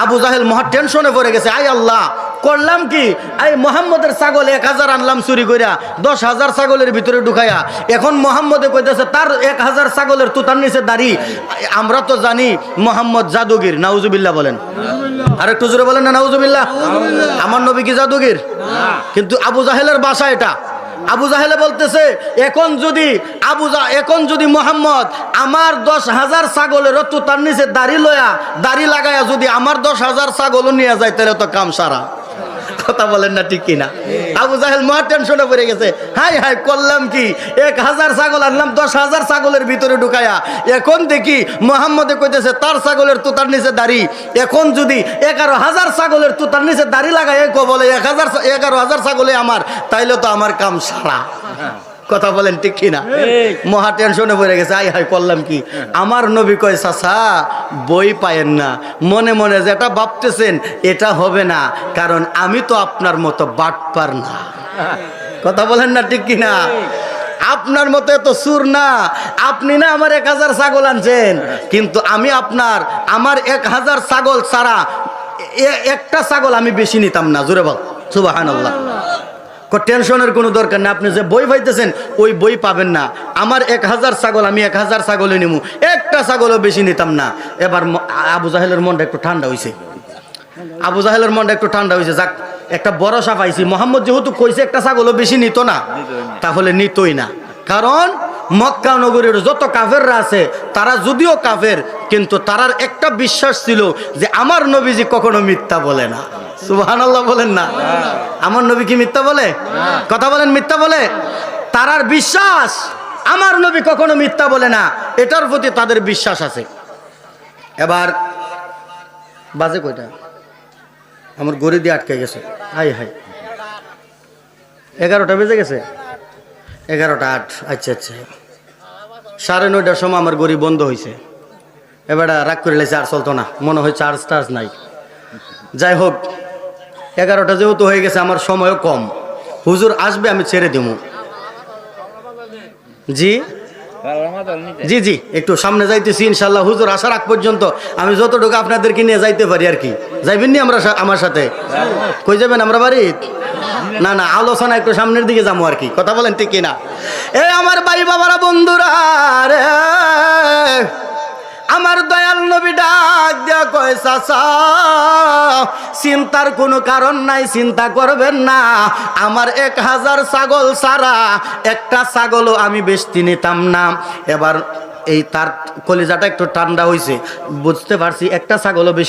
আবু জাহেল মহা টেনশনে পড়ে গেছে, আই আল্লাহ করলাম কি, এই মোহাম্মদের ছাগল 1000 আনলাম চুরি কইরা 10,000 ছাগলের ভিতরে ঢুকাইয়া, এখন মোহাম্মদে কইতেছে তার 1000 ছাগলের তুতার নিচে দাঁড়ি। আমরা তো জানি মোহাম্মদ জাদুগির, নাউজুবিল্লাহ বলেন, আর একটু জোরে বলেন না নাউজুবিল্লাহ। আমার নবী কি জাদুগির? কিন্তু আবু জাহেলের বাসা এটা। আবু জাহেলে বলতেছে এখন যদি মোহাম্মদ আমার 10,000 ছাগলের তুতার নিচে দাড়ি লাগায়া যদি আমার 10,000 ছাগলও নিয়ে যায় তাহলে তো কাম সারা। কথা বলেন না ঠিক কিনা? আবু জাহেল মহা টেনশনে পড়ে গেছে, হাই হাই করলাম কি, 1000 ছাগল আনলাম 10,000 ছাগলের ভিতরে ঢুকায়া, এখন দেখি মোহাম্মদে কইতেছে তার ছাগলের তুতার নিচে দাড়ি। এখন যদি 11,000 ছাগলের তুতার নিচে দাড়ি লাগায় বলে 11,000 ছাগলে আমার, তাইলে তো আমার কাম সারা। কথা বলেন ঠিক কিনা? মহা টেনশনে পড়ে গেছে, আই হাই করলাম কি। আমার নবী কয়, চাচা বই পায়েন না, মনে মনে যেটা ভাবতেছেন এটা হবে না, কারণ আমি তো আপনার মতো বাটপার না। কথা বলেন না ঠিক কিনা? আপনার মতো এত সুর না। আপনি না আমার 1000 ছাগল আনছেন, কিন্তু আমি আমার 1000 ছাগল ছাড়া একটা ছাগল আমি বেশি নিতাম না। জোরে বল সুবহানাল্লাহ। টেনশনের কোনো দরকার নেই, আপনি যে বই পাইতেছেন ওই বই পাবেন না। আমার 1000 ছাগল, আমি 1000 ছাগলে নিমু, একটা ছাগলও বেশি নিতাম না। এবার আবু জাহেলের মনটা একটু ঠান্ডা হয়েছে। যাক একটা ভরসা পাইছি, মোহাম্মদ যেহেতু কইছে একটা ছাগলও বেশি নিত না, তাহলে নিতই না। কারণ মক্কা নগরীর যত কাফেররা আছে তারা যদিও কাফের, কিন্তু তারার একটা বিশ্বাস ছিল যে আমার নবীজি কখনো মিথ্যা বলে না। সুবহানাল্লাহ বলেন না? আমার নবী কি মিথ্যা বলে? কথা বলেন, মিথ্যা বলে? তারার বিশ্বাস আমার নবী কখনো মিথ্যা বলে না, এটার প্রতি তাদের বিশ্বাস আছে। এবার বাজে কয়টা? আমার গড়ি দিয়ে আটকে গেছে, হাই হাই 11টা বেজে গেছে, 11টা 8। আচ্ছা 9:30টার সময় আমার গড়ি বন্ধ হয়েছে। এবার রাগ করে লেছে, আর চলতো না, মনে হয় চার্জ নাই। যাই হোক 11টা যেহেতু হয়ে গেছে, আমার সময়ও কম, হুজুর আসবে আমি ছেড়ে দিব। জি জি জি একটু সামনে যাইতেছি ইনশাল্লাহ। হুজুর আসার আগ পর্যন্ত আমি যতটুকু আপনাদেরকে নিয়ে যাইতে পারি আর কি। যাইবেন নি আমার সাথে? কই যাবেন? আমরা বাড়ি না আলোচনা একটু সামনের দিকে যাবো আর কি। কথা বলেন ঠিক কিনা? আমার ভাই বাবারা, বন্ধুরা রে, আমার দয়াল নবী ডাক দিয়া কয়, চাচা চিন্তার কোনো কারণ নাই, চিন্তা করবেন না। আমার 1000 ছাগল ছাড়া একটা ছাগলও আমি বেশি নিতাম না। এবার তার কলিজাটা একটু ঠান্ডা হয়েছে, বুঝতে পারছি একটা ছাগলও বেশি